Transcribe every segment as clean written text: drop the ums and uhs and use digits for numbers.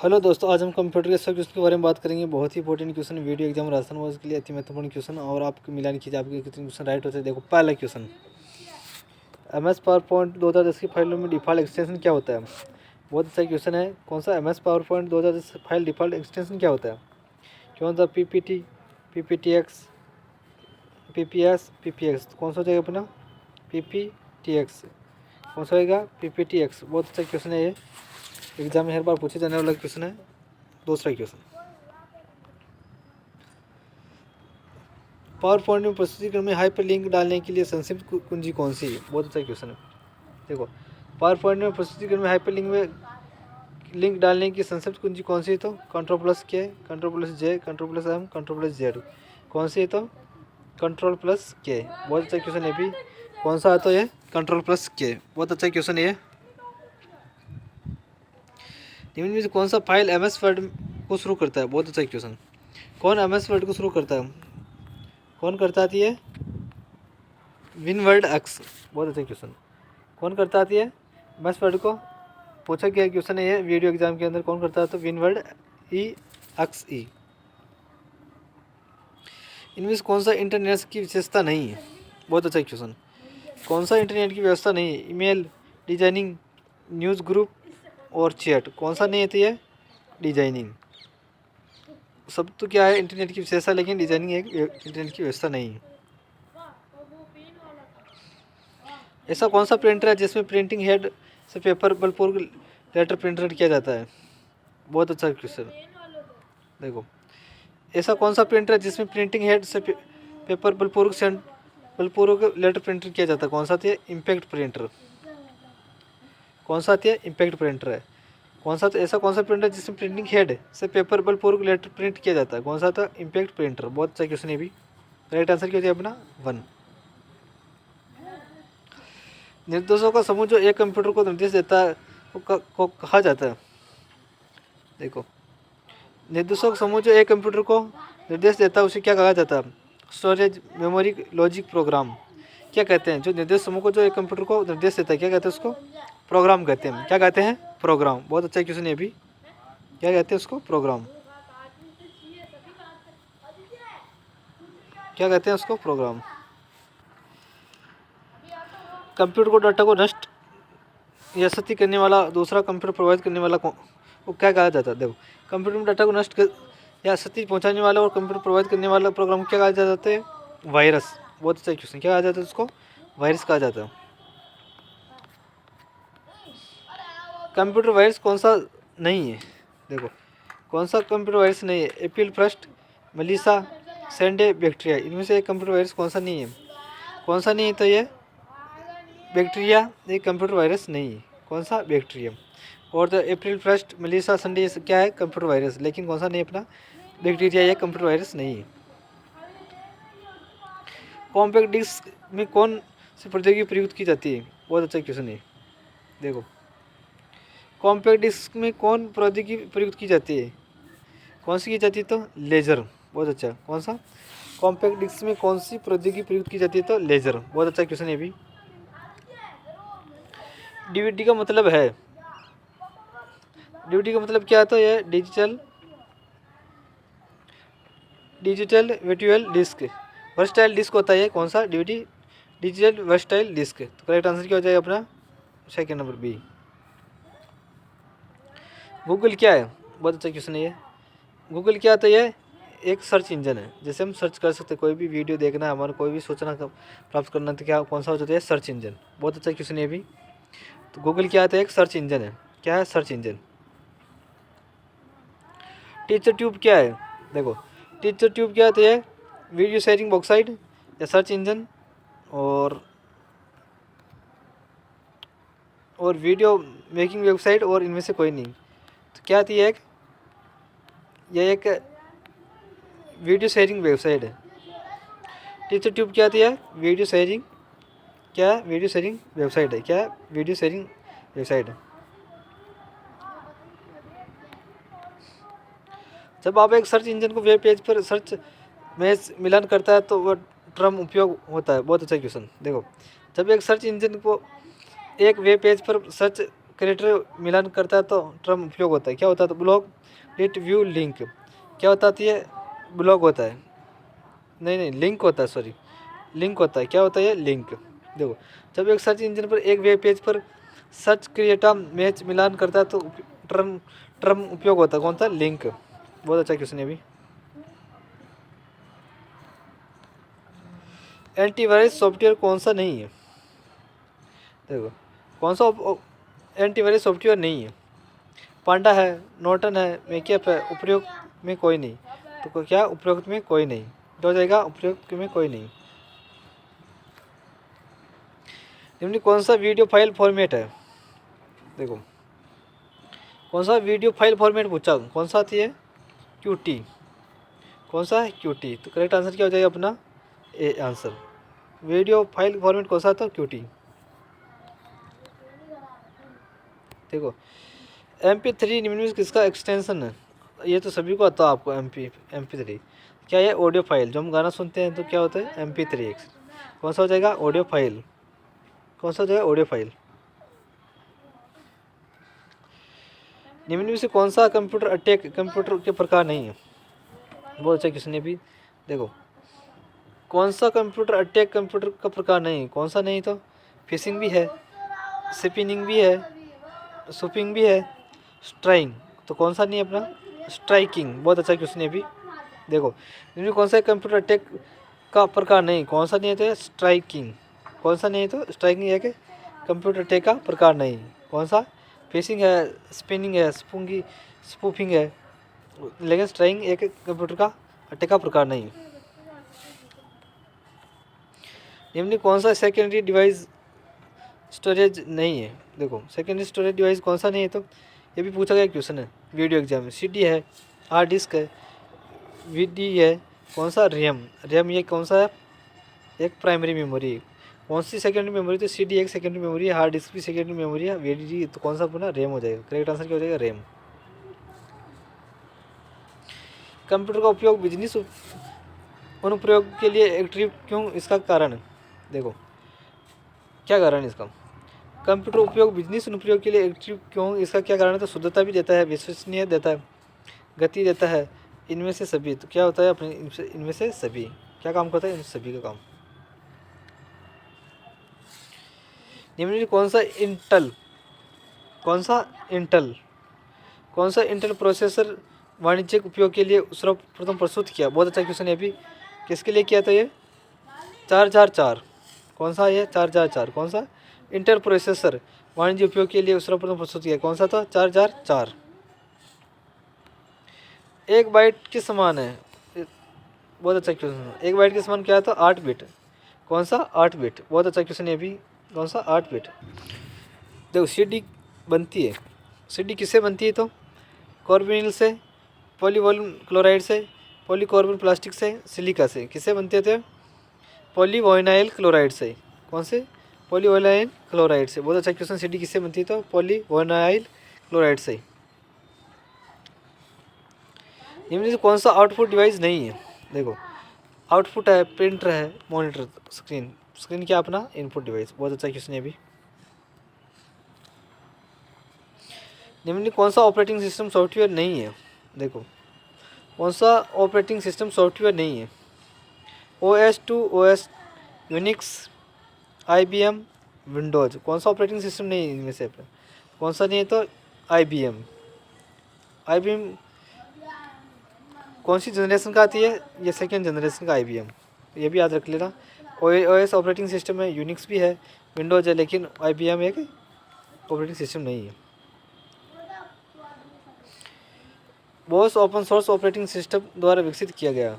Hello दोस्तों, आज हम कंप्यूटर के सब क्वेश्चन के बारे में बात करेंगे। बहुत ही important question, video exam Rajasthan board के लिए अति महत्वपूर्ण क्वेश्चन। और आपको मिलान कीजिए आपके कितने क्वेश्चन राइट होते हैं। देखो पहला क्वेश्चन, MS पावर पॉइंट 2010 की फाइलों में डिफ़ॉल्ट एक्सटेंशन क्या होता है। बहुत अच्छा क्वेश्चन है। कौन सा MS power point 2010 file default extension क्या होता है। कौन सा PPT, PPTX, PPS, PPX। कौन सा हो जाएगा अपना PPTX। कौन सा होगा PPTX। बहुत अच्छा क्वेश्चन है, ये एग्जाम में हर बार पूछे जाने वाला क्वेश्चन है। दूसरा क्वेश्चन, पावर पॉइंट में प्रस्तुतिकरण में हाइपर लिंक डालने के लिए संक्षिप्त कुंजी कौन सी है। बहुत अच्छा क्वेश्चन है। देखो पावर पॉइंट में प्रस्तुतिकरण में हाइपर लिंक में लिंक डालने की संक्षिप्त कुंजी कौन सी है। तो Ctrl+K, Ctrl+J, Ctrl+M, Ctrl+Z। कौन सी है तो Ctrl+K। बहुत अच्छा क्वेश्चन है भी। कौन सा है तो ये Ctrl+K। बहुत अच्छा क्वेश्चन है ये। निम्न में से कौन सा फाइल MS वर्ड को शुरू करता है। बहुत अच्छा क्वेश्चन। कौन MS वर्ड को शुरू करता है, कौन करता आती है विनवर्ड एक्स। बहुत अच्छा क्वेश्चन। कौन करता आती है MS वर्ड को, पूछा गया क्वेश्चन है ये वीडियो एग्जाम के अंदर। कौन करता है तो विनवर्ड EXE। इनमें से कौन सा इंटरनेट की विशेषता नहीं है। बहुत अच्छा क्वेश्चन। कौन सा इंटरनेट की व्यवस्था नहीं है। ईमेल, डिजाइनिंग, न्यूज़ ग्रुप और चैट। कौन सा नहीं है तो ये डिजाइनिंग। सब तो क्या है इंटरनेट की विशेषता, लेकिन डिजाइनिंग एक इंटरनेट की व्यवस्था नहीं है। ऐसा कौन सा प्रिंटर है जिसमें प्रिंटिंग हेड से पेपर बलपूर्वक लेटर प्रिंटर किया जाता है। बहुत अच्छा क्वेश्चन। देखो ऐसा कौन सा प्रिंटर है जिसमें प्रिंटिंग हेड से पेपर बलपूर्वक लेटर प्रिंटर किया जाता है। कौन सा था इम्पैक्ट प्रिंटर। कौन सा था इम्पैक्ट प्रिंटर है। कौन सा ऐसा कौन सा प्रिंटर जिसमें प्रिंटिंग हेड से पेपर बलपूर्वक लेटर प्रिंट किया जाता है। कौन सा था इम्पैक्ट प्रिंटर। बहुत अच्छा क्वेश्चन है भी। राइट आंसर क्या हो जाए अपना 1। निर्देशों का समूह जो एक कंप्यूटर को निर्देश देता है को कहा जाता है। देखो निर्देशों का समूह जो एक कंप्यूटर को निर्देश देता है उसे क्या कहा जाता है। Storage, memory, logic, program. क्या कहते हैं जो निर्देश समूह को जो एक कंप्यूटर को निर्देश देता है, क्या कहते हैं उसको प्रोग्राम कहते हैं। क्या कहते हैं प्रोग्राम। बहुत अच्छा क्वेश्चन है भी। क्या कहते हैं उसको प्रोग्राम। क्या कहते हैं उसको प्रोग्राम। कंप्यूटर को डाटा को नष्ट या क्षति करने वाला दूसरा कंप्यूटर प्रोवाइड करने वाला को क्या कहा जाता है। देखो कंप्यूटर में डाटा को नष्ट या क्षति पहुंचाने वाला और कंप्यूटर प्रोवाइड करने वाला प्रोग्राम क्या कहा जाता है वायरस। बहुत अच्छा क्वेश्चन। क्या कहा जाता है उसको वायरस कहा जाता है। कंप्यूटर वायरस कौन सा नहीं है। देखो कौन सा कंप्यूटर वायरस नहीं है। April first, Melissa, Sunday, bacteria. इनमें से एक कंप्यूटर वायरस कौन सा नहीं है। कौन सा नहीं है तो ये बैक्टीरिया। ये कंप्यूटर वायरस नहीं है। कौन सा बैक्टीरिया। और तो अप्रैल फर्स्ट, मलिसा, संडे क्या है कंप्यूटर वायरस, लेकिन कौन सा नहीं अपना बैक्टीरिया या कंप्यूटर वायरस नहीं है। कॉम्पैक्ट डिस्क में कौन सी प्रौद्योगिकी प्रयुक्त की जाती है। बहुत अच्छा क्वेश्चन है। देखो कॉम्पैक्ट डिस्क में कौन प्रौद्योगिकी प्रयुक्त की जाती है। कौन सी की जाती है तो लेजर। बहुत अच्छा। कौन सा कॉम्पैक्ट डिस्क में कौन सी प्रौद्योगिकी प्रयुक्त की जाती है तो लेजर। बहुत अच्छा क्वेश्चन है भी। डीवीडी का मतलब है, डीवीडी का मतलब क्या है तो यह digital virtual disc versatile disc होता है। कौन सा डीवीडी डिजिटल वर्सटाइल डिस्क। तो करेक्ट आंसर क्या हो जाएगा अपना सेकंड नंबर बी। गूगल क्या है। बहुत अच्छा क्वेश्चन है ये। गूगल क्या होता है एक सर्च इंजन है, जैसे हम सर्च कर सकते हैं कोई भी वीडियो देखना है, हमारा कोई भी सूचना प्राप्त करना तो क्या कौन सा हो जाता है सर्च इंजन। बहुत अच्छा क्वेश्चन है भी। तो गूगल क्या आता है एक सर्च इंजन है। क्या है सर्च इंजन। टीचर ट्यूब क्या है। देखो टीचर ट्यूब क्या होती है वीडियो शेयरिंग वेबसाइट या सर्च इंजन और वीडियो मेकिंग वेबसाइट और इनमें से कोई नहीं। तो क्या आती है यह एक वीडियो शेयरिंग वेबसाइट है। टीचर ट्यूब क्या आती है वीडियो शेयरिंग, क्या वीडियो शेयरिंग वेबसाइट है। क्या वीडियो शेयरिंग वेबसाइट है। जब आप एक सर्च इंजन को वेब पेज पर सर्च में मिलान करता है तो वह टर्म उपयोग होता है। बहुत अच्छा क्वेश्चन। देखो जब एक सर्च इंजन को एक वेब पेज पर सर्च क्रिएटर मिलान करता है तो टर्म उपयोग होता है, क्या होता है? तो ब्लॉग डिट व्यू लिंक, क्या होता है? ये ब्लॉग होता है, नहीं लिंक होता है, सॉरी लिंक होता है। क्या होता है? ये लिंक। देखो, जब एक सर्च इंजन पर एक वेब पेज पर सर्च क्रिएटा मैच मिलान करता है तो टर्म उपयोग होता है, कौन सा? लिंक। बहुत अच्छा क्वेश्चन है। अभी एंटीवायरस सॉफ्टवेयर कौन सा नहीं है? देखो, कौन सा एंटीवायरस सॉफ्टवेयर नहीं है? पांडा है, नॉर्टन है, मेकअप है, उपयुक्त में कोई नहीं। तो क्या? उपयुक्त में कोई नहीं, तो हो जाएगा उपयुक्त में कोई नहीं। निम्न कौन सा वीडियो फाइल फॉर्मेट है? देखो, कौन सा वीडियो फाइल फॉर्मेट पूछा, कौन सा आती है? QT। कौन सा है? QT। तो करेक्ट आंसर क्या हो जाएगा अपना? A answer. Video file format कौन सा था? QT। देखो, MP3 निम्न में किसका एक्सटेंशन है? ये तो सभी को आता है आपको। MP3 क्या है? Audio file. जो हम गाना सुनते हैं तो क्या होता है? MP3। कौन सा हो जाएगा? Audio file. कौन सा हो जाएगा? Audio file. निम्न में से कौन सा कंप्यूटर अटैक कंप्यूटर के प्रकार नहीं है? बहुत अच्छा किसने भी। देखो, कौन सा कंप्यूटर अटैक कंप्यूटर का प्रकार नहीं है? कौन सा नहीं? तो फिशिंग भी है, स्पिनिंग भी है, सुपिंग भी है, स्ट्राइंग। तो कौन सा नहीं है अपना? स्ट्राइकिंग। बहुत अच्छा क्वेश्चन है। अभी देखो, इनमें कौन सा कंप्यूटर अटैक का प्रकार नहीं? कौन सा नहीं है? तो स्ट्राइकिंग। कौन सा नहीं है? तो स्ट्राइकिंग है कि कंप्यूटर अटैक का प्रकार नहीं। कौन सा? फिशिंग है, स्पिनिंग है, स्पूफिंग है, लेकिन स्ट्राइकिंग एक कंप्यूटर का अटैक का प्रकार नहीं। निम्न कौन सा सेकेंडरी डिवाइस स्टोरेज नहीं है? देखो, सेकेंडरी स्टोरेज डिवाइस कौन सा नहीं है? तो ये भी पूछा गया क्वेश्चन है वीडियो एग्जाम में। CD है, हार्ड डिस्क है, VD है, कौन सा? रैम ये कौन सा है? एक प्राइमरी मेमोरी है। कौन सी सेकेंडरी मेमोरी? तो CD एक सेकेंडरी मेमोरी है, हार्ड डिस्क भी सेकेंडरी मेमोरी है, VD तो कौन सा अपना? रैम हो जाएगा। करेक्ट आंसर क्या हो जाएगा? रैम। कंप्यूटर का उपयोग बिजनेस अनुप्रयोग के लिए एक्टिव क्यों? इसका कारण, देखो क्या कारण है इसका? कंप्यूटर उपयोग बिजनेस अनुप्रयोग के लिए एक्टिव क्यों? इसका क्या कारण है? तो शुद्धता भी देता है, विश्वसनीय देता है, गति देता है, इनमें से सभी। तो क्या होता है अपने? इनमें से सभी क्या काम करता है? इन सभी का काम। निम्न में कौन सा इंटेल कौन सा इंटेल प्रोसेसर वाणिज्यिक उपयोग के लिए सर्वप्रथम प्रस्तुत किया? बहुत अच्छा क्वेश्चन है। अभी किसके लिए किया था ये? 444। कौन सा? ये 444 कौन सा? इंटेल प्रोसेसर वाणिज्य उपयोग के लिए सर्वप्रथम प्रस्तुत किया। कौन सा था? 444। 1 बाइट के समान है। बहुत अच्छा क्वेश्चन है। 1 बाइट के समान क्या था? 8 बिट। कौन सा? 8 बिट। बहुत अच्छा क्वेश्चन है। अभी कौन सा? 8 बिट। देखो, CD बनती है, CD किससे बनती है? तो कार्बोनिल से, पॉलीवॉल्यूम क्लोराइड से, पॉलीकार्बन प्लास्टिक से, सिलिका से। किससे बनते थे? पॉलीविनाइल क्लोराइड से। कौन से? पॉलीविनाइल क्लोराइड से। बहुत अच्छा क्वेश्चन। CD किससे बनती है? तो पॉलीविनाइल क्लोराइड से। इनमें से कौन सा आउटपुट डिवाइस नहीं है? देखो, आउटपुट है, प्रिंटर है, मॉनिटर, स्क्रीन क्या अपना? Input device. बहुत अच्छा क्वेश्चन है। अभी निम्न कौन सा ऑपरेटिंग सिस्टम सॉफ्टवेयर नहीं है? देखो, कौन सा ऑपरेटिंग सिस्टम सॉफ्टवेयर नहीं है? OS/2 OS, Unix, IBM, Windows. कौन सा ऑपरेटिंग सिस्टम नहीं है इनमें से? कौन सा नहीं है? तो IBM कौन सी जनरेशन का आती है? ये सेकेंड जनरेशन का IBM। ये भी याद रख लेना। OS ऑपरेटिंग सिस्टम है, यूनिक्स भी है, विंडोज है, लेकिन IBM एक ऑपरेटिंग सिस्टम नहीं है। Boss open source operating system द्वारा विकसित किया गया।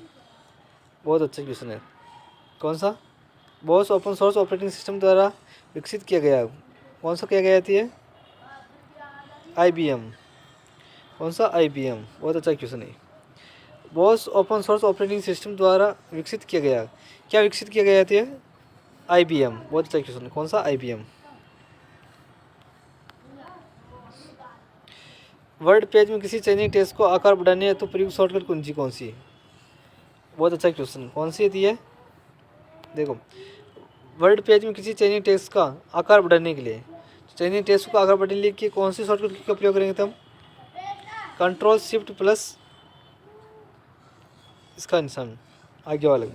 बहुत अच्छा क्वेश्चन है। कौन सा? Boss open source operating system द्वारा विकसित किया गया। कौन सा किया गया है? IBM। कौन सा? IBM। बहुत अच्छा क्वेश्चन है। Boss open source operating system द्वारा विकसित किया गया। क्या विकसित किया गया है? IBM। बहुत अच्छा क्वेश्चन है। कौन सा? IBM। वर्ड पेज में किसी चयनित टेक्स्ट को आकार बढ़ाने तो प्रयुक्त शॉर्टकट कुंजी कौन सी है? बहुत अच्छा क्वेश्चन। कौन सी है? देखो, वर्ड पेज में किसी चयनित टेक्स्ट का आकार बढ़ाने के लिए चेंजिंग टेक्स्ट को आगे बढ़ने के लिए कौन सी शॉर्टकट की का प्रयोग करेंगे तो हम कंट्रोल शिफ्ट प्लस इसका निशान आगे वाला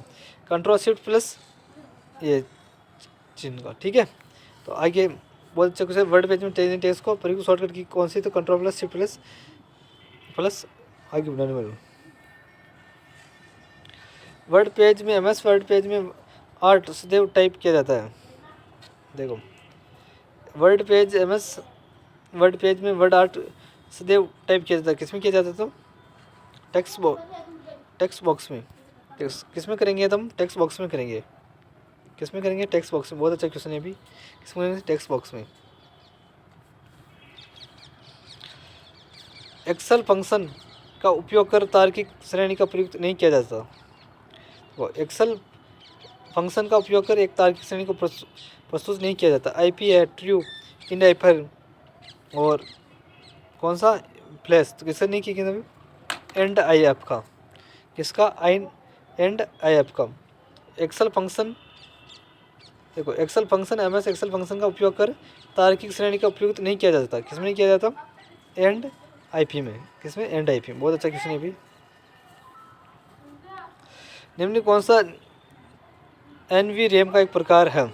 कंट्रोल शिफ्ट प्लस ये चिन्ह का, ठीक है। तो आगे बहुत अच्छे से वर्ड पेज में चेंजिंग टेक्स्ट को प्रयोग शॉर्टकट की कौन सी तो control plus shift plus plus आगे बढ़ाने वाले वर्ड पेज में MS वर्ड पेज में आर्ट सदैव टाइप किया जाता है। देखो word page MS word page में वर्ड आर्ट सदैव टाइप किया जाता है। किस में किया जाता है तो टेक्स्ट बॉक्स में। किस में करेंगे तो हम टेक्स्ट बॉक्स में करेंगे। किस में करेंगे टेक्स्ट बॉक्स में। बहुत अच्छा क्वेश्चन है अभी। किस में करेंगे टेक्स्ट बॉक्स में। एक्सेल फंक्शन का उपयोग कर तार्किक श्रेणी का प्रयुक्त नहीं किया जाता। वो एक्सेल फंक्शन का उपयोग कर एक तार्किक श्रेणी को प्रस्तुत नहीं किया जाता। IP है ट्रू इन आइफर और कौन सा प्लेस तो किससे नहीं किया गया एंड IF का। किसका एंड IF का। एक्सेल फंक्शन देखो Excel function MS Excel function का उपयोग कर तार्किक श्रेणी का उपयोग नहीं किया जाता। किसमें नहीं किया जाता एंड IP में। किसमें एंड IP में। बहुत अच्छा क्वेश्चन है भी। निम्न कौन सा NVRAM का एक प्रकार है।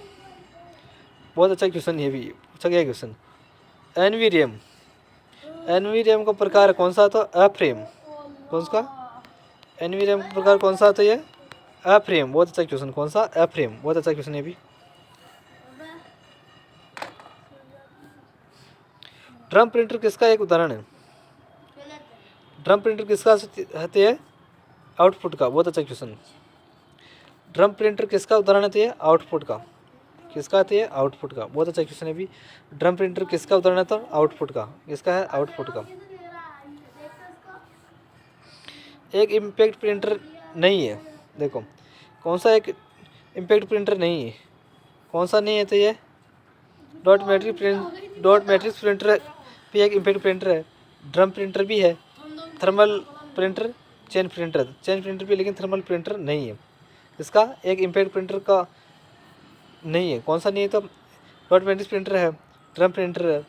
बहुत अच्छा क्वेश्चन है भी। पूछा गया क्वेश्चन NVRAM का प्रकार कौन सा था एफ्रेम। कौन सा NVRAM का प्रकार कौन सा था ये एफ्रेम। बहुत अच्छा क्वेश्चन कौन सा एफ्रेम। बहुत अच्छा क्वेश्चन है भी। ड्रम प्रिंटर किसका एक उदाहरण है। ड्रम प्रिंटर किसका होते है आउटपुट का। बहुत अच्छा क्वेश्चन। ड्रम प्रिंटर किसका उदाहरण है आउटपुट का। किसका है आउटपुट का। बहुत अच्छा क्वेश्चन है भी। ड्रम प्रिंटर किसका उदाहरण था आउटपुट का। किसका है आउटपुट का। एक इम्पैक्ट प्रिंटर नहीं है। देखो कौन सा एक इम्पैक्ट प्रिंटर नहीं है। कौन सा नहीं है तो ये डॉट मैट्रिक्स प्रिंटर भी एक इम्पैक्ट प्रिंटर है। ड्रम प्रिंटर भी है। थर्मल प्रिंटर चेन प्रिंटर भी लेकिन थर्मल प्रिंटर नहीं है। इसका एक इम्पैक्ट प्रिंटर का नहीं है। कौन सा नहीं है तो डॉट मैट्रिक्स प्रिंटर है ड्रम प्रिंटर है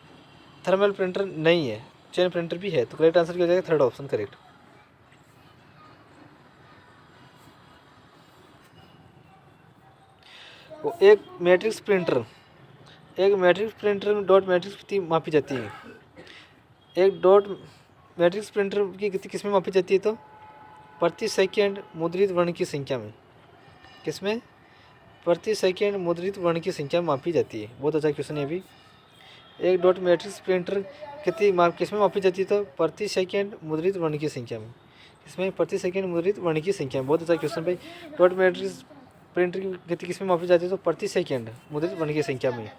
थर्मल प्रिंटर नहीं है चेन प्रिंटर भी है। तो करेक्ट आंसर क्या हो जाएगा थर्ड ऑप्शन करेक्ट। वो एक मैट्रिक्स प्रिंटर में डॉट मैट्रिक्स गति मापी जाती है। एक डॉट मैट्रिक्स प्रिंटर की गति किस में मापी जाती है तो प्रति सेकंड मुद्रित वर्ण की संख्या में। किसमें प्रति सेकंड मुद्रित वर्ण की संख्या मापी जाती है। बहुत अच्छा क्वेश्चन है अभी। एक डॉट मैट्रिक्स प्रिंटर कितनी किस में मापी जाती है तो प्रति सेकंड मुद्रित वर्ण की संख्या में। इसमें प्रति सेकंड मुद्रित वर्ण की संख्या में। बहुत अच्छा क्वेश्चन भाई। डॉट मैट्रिक्स प्रिंटर की गति किस में मापी जाती है तो प्रति सेकंड मुद्रित वर्ण की संख्या में।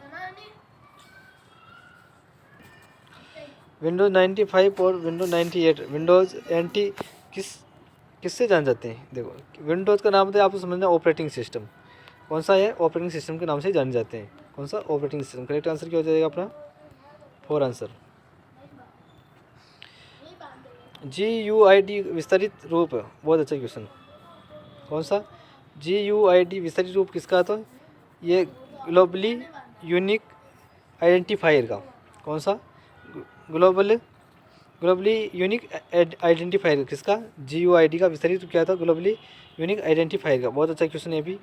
विंडोज 95 और विंडोज 98 विंडोज NT किससे जान जाते हैं। देखो विंडोज़ का नाम होता है आपको समझना ऑपरेटिंग सिस्टम। कौन सा है ऑपरेटिंग सिस्टम के नाम से जाने जाते हैं। कौन सा ऑपरेटिंग सिस्टम। करेक्ट आंसर क्या हो जाएगा अपना 4 आंसर। GUID विस्तारित रूप है। बहुत अच्छा क्वेश्चन। कौन सा GUID विस्तारित रूप किसका तो ये ग्लोबली यूनिक आइडेंटिफायर का। कौन सा ग्लोबली यूनिक आइडेंटिफायर किसका GUID का विस्तारित रूप क्या था ग्लोबली यूनिक आइडेंटिफायर का। बहुत अच्छा क्वेश्चन है अभी।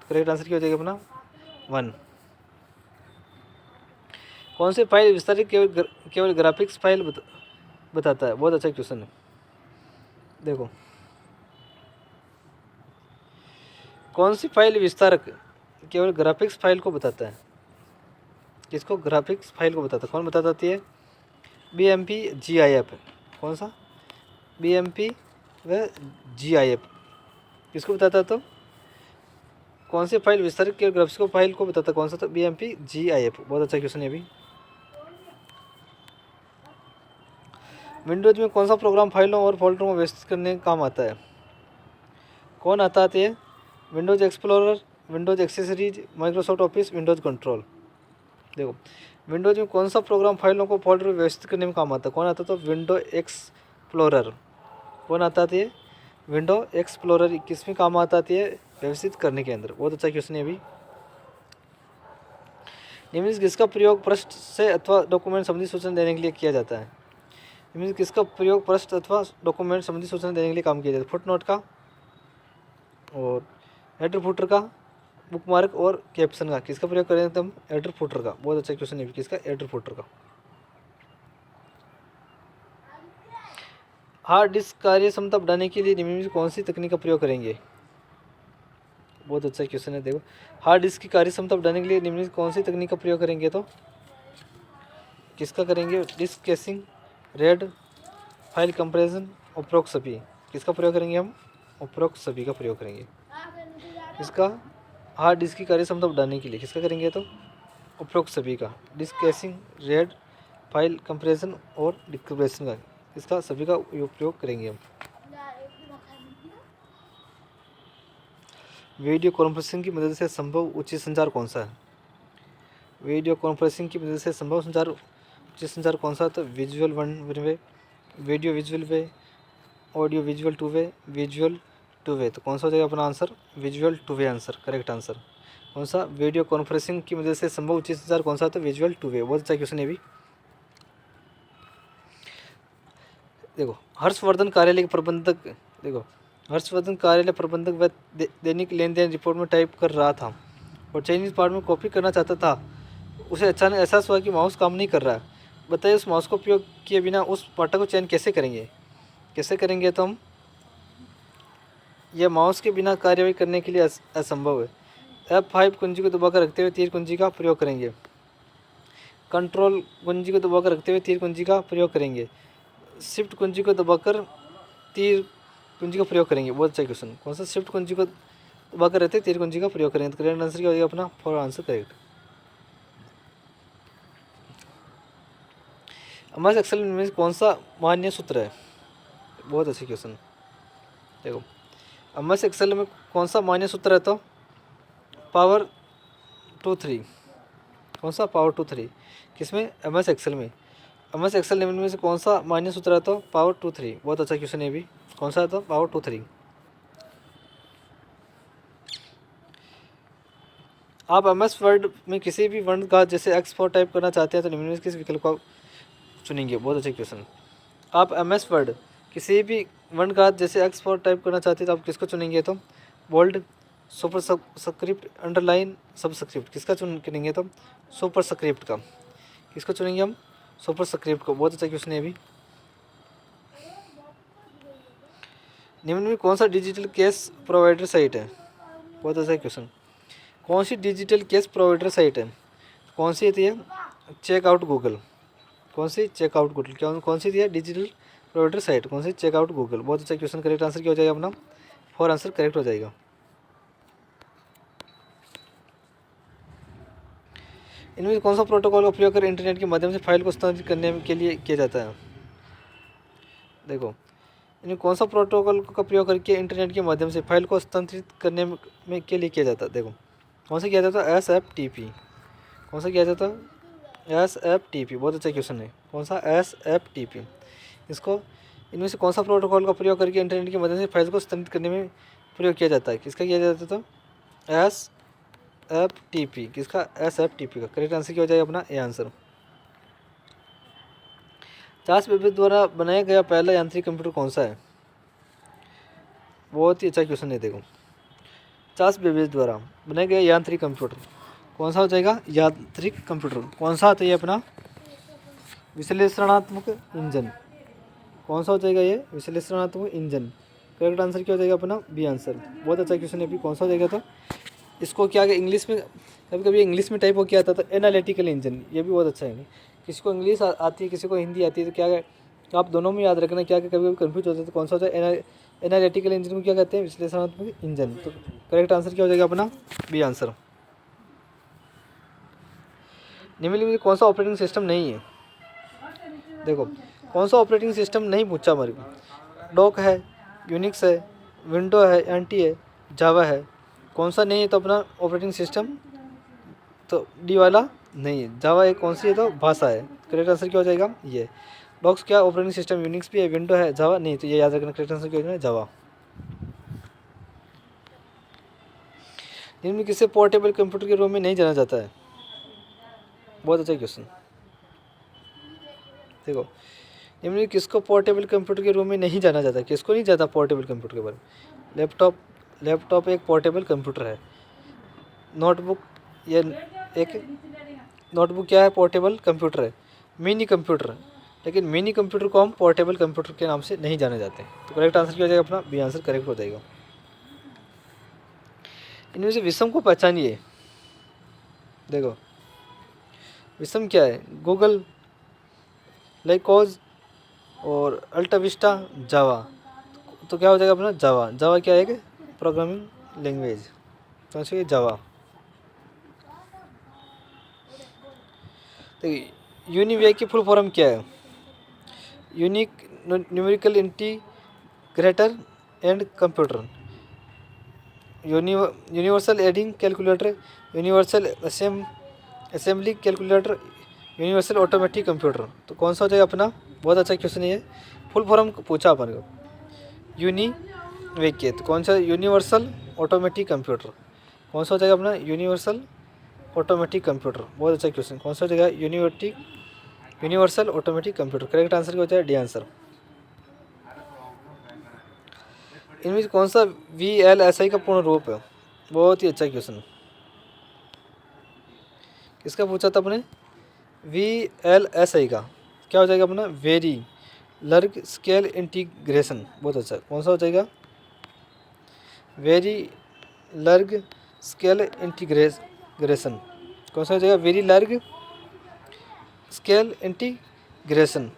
करेक्ट आंसर क्या हो जाएगा अपना 1। कौन से फाइल विस्तारित केवल ग्राफिक्स फाइल बताता है। बहुत अच्छा क्वेश्चन है। देखो कौन सी फाइल विस्तारक केवल ग्राफिक्स फाइल को बताता है। किसको ग्राफिक्स फाइल को बताता है। कौन बताती है BMP GIF। कौन सा BMP व GIF किसको बताता है तो कौन सी फाइल विस्तारित केवल ग्राफिक्स फाइल को बताता है। कौन सा तो BMP GIF। बहुत अच्छा क्वेश्चन है अभी। विंडोज में कौन सा प्रोग्राम फाइलों और फोल्डरों को व्यवस्थित करने का काम आता है। कौन आता है Windows explorer Windows accessories Microsoft office Windows control. देखो विंडोज में कौन सा प्रोग्राम फाइलों को फोल्डर में व्यवस्थित करने में काम आता है। कौन आता है तो विंडो एक्सप्लोरर। कौन आता है विंडो एक्सप्लोरर किस में काम आता है व्यवस्थित करने के अंदर। बहुत अच्छा क्वेश्चन है अभी। निम्न किसका प्रयोग पृष्ठ से अथवा डॉक्यूमेंट संबंधी सूचना देने के लिए किया जाता है? निम्न किसका प्रयोग पृष्ठ अथवा डॉक्यूमेंट संबंधी सूचना देने के लिए काम किया जाता है? फुट नोट का, और हेडर फुटर का, बुकमार्क और कैप्शन का। किसका प्रयोग करें तो हम हेडर फुटर का। बहुत अच्छा क्वेश्चन है किसका, हेडर फुटर का। हार्ड डिस्क कार्य क्षमता बढ़ाने के लिए निम्न में कौन सी तकनीक का प्रयोग करेंगे? बहुत अच्छा क्वेश्चन है। देखो, हार्ड डिस्क की कार्य क्षमता बढ़ाने के लिए निम्न में कौन सी तकनीक का प्रयोग करेंगे? तो किसका करेंगे? Disk caching, RAID, file compression, उपरोक्त किसका प्रयोग करेंगे हम? उपरोक्त का प्रयोग करेंगे। इसका हार्ड डिस्क की कार्य क्षमता बढ़ाने के लिए किसका करेंगे? तो उपरोक्त का, disk caching, RAID, file compression और डिक्रिप्शन का, इसका सभी का उपयोग करेंगे हम। वीडियो कॉन्फ्रेंसिंग की मदद से संभव उचित संचार कौन सा है? वीडियो कॉन्फ्रेंसिंग की मदद से संभव संचार उचित संचार कौन सा है? तो visual one way, video visual way, audio visual two way, visual two way. तो कौन सा हो जाएगा अपना answer? Visual two way answer, correct answer. कौन सा? वीडियो कॉन्फ्रेंसिंग की मदद से संभव उचित संचार कौन सा है? तो विजुअल टू वे। बहुत अच्छा क्वेश्चन है भी। देखो, हर्षवर्धन कार्यालय प्रबंधक, देखो हर्षवर्धन कार्यालय प्रबंधक वह दैनिक लेन देन रिपोर्ट में टाइप कर रहा था और चाइनीज पार्ट में कॉपी करना चाहता था। उसे अचानक एहसास हुआ कि माउस काम नहीं कर रहा है। बताइए उस माउस का उपयोग किए बिना उस पार्ट को चयन कैसे करेंगे? कैसे करेंगे? तो हम यह माउस के बिना कार्यवाही करने के लिए असंभव है। F5 कुंजी को दबाकर रखते हुए तीर कुंजी का प्रयोग करेंगे। कंट्रोल कुंजी को दबाकर रखते हुए तीर कुंजी का प्रयोग करेंगे। शिफ्ट कुंजी को दबाकर तीर कुंजी का प्रयोग करेंगे। बहुत अच्छा क्वेश्चन। कौन सा? शिफ्ट कुंजी को दबाकर रहते तीर कुंजी का प्रयोग करेंगे। तो करेक्ट आंसर क्या हो जाएगा अपना? Four answer correct. MS Excel में कौन सा मान्य सूत्र है? बहुत अच्छी क्वेश्चन। देखो, एमएस एक्सेल में कौन सा मान्य सूत्र है? तो पावर टू 3। कौन सा? Power to 3। किसमें? एमएस एक्सेल में। एमएस एक्सेल निम्न में से कौन सा मान्य सूत्र है? तो पावर टू 3। बहुत अच्छा क्वेश्चन है भी। कौन सा है? तो पावर टू 3। आप एमएस वर्ड में किसी भी वर्ण का जैसे X4 टाइप करना चाहते हैं तो निम्न में किस विकल्प का चुनेंगे? बहुत अच्छा क्वेश्चन। आप एमएस वर्ड किसी भी वर्ण का जैसे X4 टाइप करना चाहते हैं तो आप किसको चुनेंगे? तो bold, super subscript, underline, subscript. किसका चुनेंगे? तो सुपर सब्सक्रिप्ट का। किसको चुनेंगे हम? सुपर सब्सक्रिप्ट को। बहुत अच्छा क्वेश्चन है अभी। निम्न में कौन सा डिजिटल कैश प्रोवाइडर साइट है? बहुत अच्छा क्वेश्चन। कौन सी डिजिटल कैश प्रोवाइडर साइट है? कौन सी है? Checkout Google. कौन सी? Checkout Google. कौन सी है? Digital provider site. कौन सी? Checkout Google. बहुत अच्छा क्वेश्चन। करेक्ट आंसर क्या हो जाएगा अपना? फॉर आंसर करेक्ट हो जाएगा। इनमें कौन सा प्रोटोकॉल का उपयोग कर इंटरनेट के माध्यम से फाइल को स्थानांतरित करने के लिए किया जाता है? देखो, इनमें कौन सा प्रोटोकॉल का प्रयोग करके इंटरनेट के माध्यम से फाइल को स्थानांतरित करने में के लिए किया जाता है? देखो, कौन सा किया जाता है? SFTP। कौन सा किया जाता है? SFTP। बहुत अच्छा क्वेश्चन है। कौन सा? SFTP। इसको इनमें से कौन सा प्रोटोकॉल का प्रयोग करके इंटरनेट की मदद से फाइल को स्थानांतरित करने में प्रयोग किया जाता है? किसका किया जाता था? SFTP। किसका? SFTP का। करेक्ट आंसर क्या हो जाएगा अपना? A answer. चार्ल्स बेबेज द्वारा बनाया गया पहला यांत्रिक कंप्यूटर कौन सा है? बहुत ही अच्छा क्वेश्चन है। देखो, चार्ल्स बेबेज द्वारा बनाया गया यांत्रिक कंप्यूटर कौन सा हो जाएगा? यांत्रिक कंप्यूटर कौन सा आता है? ये अपना विश्लेषणात्मक इंजन। कौन सा हो जाएगा? ये विश्लेषणात्मक इंजन। करेक्ट आंसर क्या हो जाएगा अपना? B answer. बहुत अच्छा क्वेश्चन है। कौन सा हो जाएगा? तो इसको क्या इंग्लिश में कभी कभी इंग्लिश में टाइप हो किया आता था एनालिटिकल इंजन। ये भी बहुत अच्छा है। किसी को इंग्लिश आती है, किसी को हिंदी आती है, तो क्या है आप दोनों में याद रखना। क्या कभी कभी कन्फ्यूज होता है तो कौन सा होता है? एनालिटिकल इंजन को क्या कहते हैं? विश्लेषणात्मक इंजन। तो करेक्ट आंसर क्या हो जाएगा अपना? B answer. निम्नलिखित में कौन सा ऑपरेटिंग सिस्टम नहीं है? देखो, कौन सा ऑपरेटिंग सिस्टम नहीं पूछा हमारे को? डॉक है, यूनिक्स है, विंडो है, एंटी है, जावा है। कौन सा नहीं है? तो अपना ऑपरेटिंग सिस्टम तो डी वाला नहीं है। जावा एक कौन सी है? तो भाषा है। करेक्ट आंसर क्या हो जाएगा? ये। डॉक्स क्या ऑपरेटिंग सिस्टम? यूनिक्स भी है, विंडो है, जावा नहीं। तो ये याद रखना। करेक्ट आंसर क्या हो जाएगा? जावा। निम्न किसे पोर्टेबल कंप्यूटर के रूप में नहीं जाना जाता है? बहुत अच्छा क्वेश्चन। देखो निम्न किसको पोर्टेबल कंप्यूटर के रूम में नहीं जाना जाता, किसको नहीं जाता पोर्टेबल कंप्यूटर के बारे में। लैपटॉप एक पोर्टेबल कंप्यूटर है। नोटबुक, ये एक नोटबुक क्या है, पोर्टेबल कंप्यूटर है, मिनी कंप्यूटर। लेकिन मिनी कंप्यूटर को हम पोर्टेबल कंप्यूटर के नाम से नहीं जाने जाते। तो करेक्ट आंसर क्या हो जाएगा अपना, बी आंसर करेक्ट हो जाएगा। इनमें से विषम को पहचानिए। देखो विषम क्या है, गूगल, लाइकोज और अल्टा विस्टा, जावा। तो क्या हो जाएगा अपना जावा। जावा क्या है, एक प्रोग्रामिंग लैंग्वेज, तो ये जावा। तो यूनिवेक की फुल फॉर्म क्या है, unique numerical integrator and computer, universal adding calculator, universal assembly calculator, universal automatic computer. तो कौन सा हो जाएगा अपना, बहुत अच्छा क्वेश्चन है। फुल फॉर्म पूछा अपन को, यूनिवेक के, तो कौन सा, यूनिवर्सल ऑटोमेटिक कंप्यूटर। कौन सा हो जाएगा अपना, यूनिवर्सल ऑटोमेटिक कंप्यूटर। बहुत अच्छा क्वेश्चन, कौन सा हो जाएगा, universal automatic computer. Correct answer क्या हो जाएगा, डी आंसर। इनमें से कौन सा VLSI का पूर्ण रूप है, बहुत ही अच्छा क्वेश्चन। किसका पूछा था अपने, VLSI का क्या हो जाएगा अपना, वेरी लार्ज स्केल इंटीग्रेशन। बहुत अच्छा, कौन सा हो जाएगा, वेरी लार्ज स्केल इंटीग्रेशन। कौन सा हो जाएगा, वेरी लार्ज स्केल इंटीग्रेशन।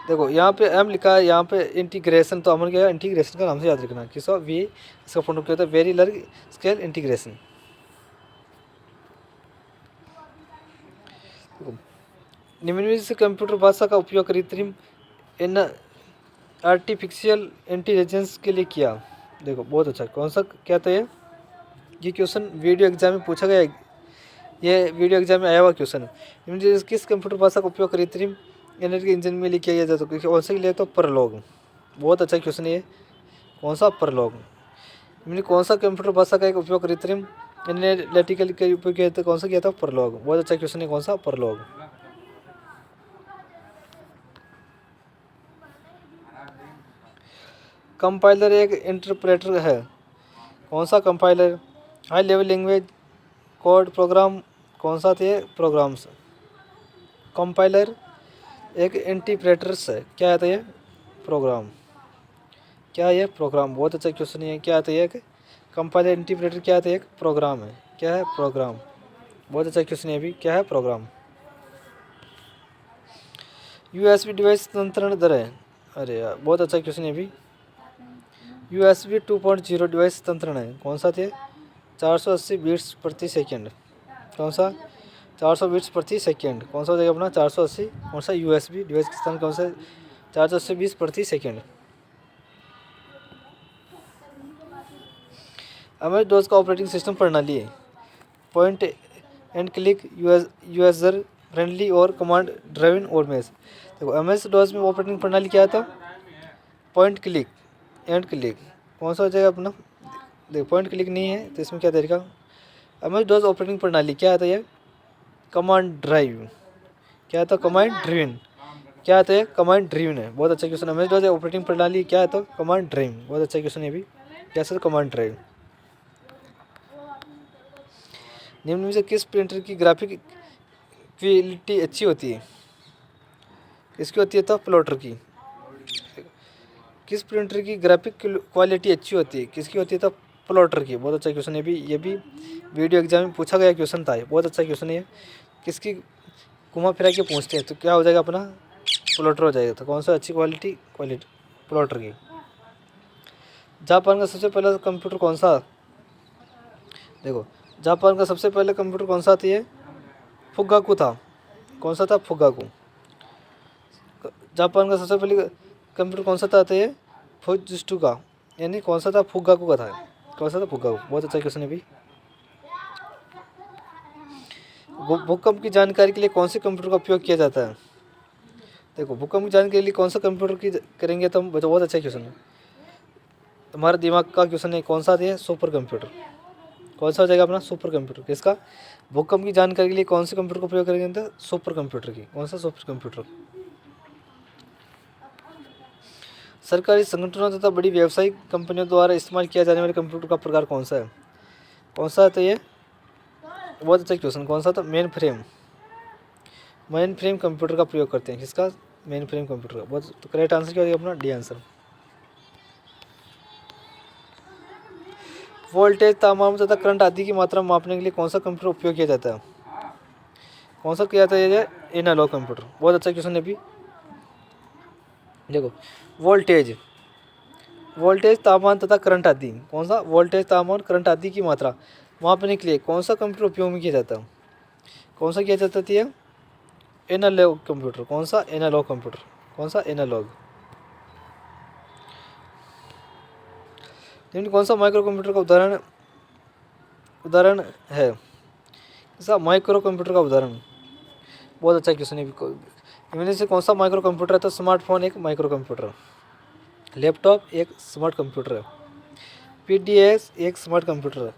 देखो यहाँ पे एम लिखा है, यहाँ पे इंटीग्रेशन, तो अमन क्या, इंटीग्रेशन का नाम से याद रखना। किसका, वी, इसका पूर्ण रूप क्या होता है, वेरी लार्ज स्केल इंटीग्रेशन। निम्न में से कंप्यूटर भाषा का उपयोग कृत्रिम आर्टिफिशियल इंटेलिजेंस के लिए किया। देखो बहुत अच्छा, कौन सा क्या था ये क्वेश्चन वीडियो एग्जाम में पूछा गया है, ये वीडियो एग्जाम में आया हुआ क्वेश्चन है। निम्न में से किस कंप्यूटर भाषा का उपयोग कृत्रिम एनर्जी इंजन में लिए किया जाता है, कौन सा के लिए, तो परलोग। बहुत अच्छा क्वेश्चन है ये, कौन सा, परलोग। निम्न कौन सा कंप्यूटर भाषा का एक उपयोग कृत्रिम एनालिटिकल के उपयोग किया था, कौन सा किया था, परलोग। बहुत अच्छा क्वेश्चन है, कौन सा, परलोग। कंपाइलर एक इंटरप्रेटर है, कौन सा compiler, high level language, code, program, कौन सा थे, प्रोग्राम्स। कंपाइलर एक इंटरप्रेटर्स है, क्या आता है ये, प्रोग्राम। क्या ये, प्रोग्राम। बहुत अच्छा क्वेश्चन है, क्या आता है, एक कंपाइलर इंटरप्रेटर क्या आता है, एक प्रोग्राम है, क्या है, प्रोग्राम। बहुत अच्छा क्वेश्चन है, अभी क्या है, प्रोग्राम। USB डिवाइस नियंत्रण दर है, अरे यार बहुत अच्छा क्वेश्चन है अभी। USB 2.0 डिवाइस तंत्रण है, कौन सा थे, 480 बीट्स प्रति सेकेंड। कौन सा, 400 बीट्स प्रति सेकेंड। कौन सा हो जाएगा अपना, 480। कौन सा, USB डिवाइस का स्थान कौन सा, 480 बीट्स प्रति सेकेंड। MS DOS का ऑपरेटिंग सिस्टम प्रणाली है, point and click, user friendly और कमांड ड्राइवन और मेस। देखो MS DOS में ऑपरेटिंग प्रणाली क्या था, पॉइंट क्लिक एंड क्लिक। कौन सा हो जाएगा अपना, देखो पॉइंट क्लिक नहीं है तो इसमें क्या तरीका, MS DOS ऑपरेटिंग प्रणाली क्या आता है, कमांड ड्राइव। क्या आता है, कमांड ड्रिवन। क्या आता है, कमांड ड्रिवन है। बहुत अच्छा क्वेश्चन। MS DOS ऑपरेटिंग प्रणाली क्या है, तो कमांड ड्राइव। बहुत अच्छा क्वेश्चन है अभी, क्या सर, कमांड ड्राइव। निम्न में से किस प्रिंटर की ग्राफिक क्वालिटी अच्छी होती है, किसकी होती है, तो प्लॉटर की। किस प्रिंटर की ग्राफिक क्वालिटी अच्छी होती है, किसकी होती है, तो प्लॉटर की। बहुत अच्छा क्वेश्चन है भी, ये भी वीडियो एग्जाम में पूछा गया क्वेश्चन था, बहुत अच्छा क्वेश्चन है। किसकी घुमा फिरा के पूछते हैं, तो क्या हो जाएगा अपना, प्लॉटर हो जाएगा। तो कौन सा अच्छी क्वालिटी प्लॉटर की। जापान का सबसे पहला कंप्यूटर कौन सा, देखो जापान का सबसे पहले कंप्यूटर कौन सा था, ये फुगाकू था। कौन सा था, फुगाकू। जापान का सबसे पहले कंप्यूटर कौन सा था, ये फुजिस्टू का, यानी कौन सा था, फुगाकू का था। कौन सा था, फुगाकू। बहुत अच्छा क्वेश्चन है भी। भूकंप की जानकारी के लिए कौन से कंप्यूटर का उपयोग किया जाता है, देखो भूकंप की जानकारी के लिए कौन सा कंप्यूटर की करेंगे तो हम, बहुत अच्छा क्वेश्चन है, तुम्हारा दिमाग का क्वेश्चन है। कौन सा है, सुपर कंप्यूटर। कौन सा हो जाएगा अपना सुपर कंप्यूटर। किसका? भूकंप की जानकारी के लिए कौन से कंप्यूटर का प्रयोग करेंगे? तो सुपर कंप्यूटर की। कौन सा? Super computer. सरकारी संगठनों तथा बड़ी व्यावसायिक कंपनियों द्वारा इस्तेमाल किया जाने वाले कंप्यूटर का प्रकार कौन सा है? कौन सा है? तो ये बहुत अच्छा क्वेश्चन। कौन सा? तो main frame. Main frame computer का प्रयोग करते हैं। किसका? मेन फ्रेम कंप्यूटर का। बहुत तो करेक्ट आंसर क्या हो जाएगा अपना? D answer. वोल्टेज, तापमान तथा करंट आदि की मात्रा मापने के लिए कौन सा कंप्यूटर उपयोग किया जाता है? कौन सा किया जाता है? ये एनालॉग कंप्यूटर। बहुत अच्छा क्वेश्चन है। अभी देखो, वोल्टेज, तापमान तथा करंट आदि। कौन सा? वोल्टेज, तापमान, करंट आदि की मात्रा मापने के लिए कौन सा कंप्यूटर उपयोग में किया जाता है? कौन सा किया जाता है? Analogue computer. कौन सा? Analogue computer. कौन सा? एनालॉग। लेकिन कौन सा माइक्रो कंप्यूटर का उदाहरण है? ऐसा माइक्रो कंप्यूटर का उदाहरण। बहुत अच्छा क्वेश्चन है। इनमें से कौन सा माइक्रो कंप्यूटर है? तो स्मार्टफोन एक माइक्रो कंप्यूटर है, लैपटॉप एक स्मार्ट कंप्यूटर है, पीडीएस एक स्मार्ट कंप्यूटर है।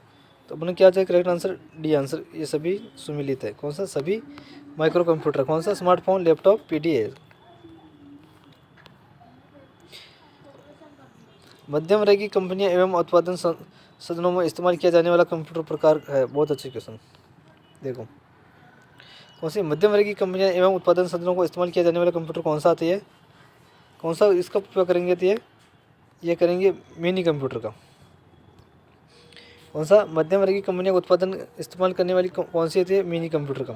तो अपने क्या चाहिए? Correct answer D answer. ये सभी सुमिलित है। कौन सा? सभी माइक्रो कंप्यूटर। कौन सा? Smartphone, laptop, PDS. मध्यम वर्ग की कंपनियां एवं उत्पादन सदनों में इस्तेमाल किया जाने वाला कंप्यूटर प्रकार है। बहुत अच्छे क्वेश्चन। देखो, कौन सी मध्यम वर्ग की कंपनियां एवं उत्पादन सदनों को इस्तेमाल किया जाने वाला कंप्यूटर कौन सा आता है? कौन सा इसका उपयोग करेंगे? तो ये करेंगे मिनी कंप्यूटर का। कौन सा? मध्यम वर्ग की कंपनियां उत्पादन इस्तेमाल करने वाली कौन सी आती है? मिनी कंप्यूटर का।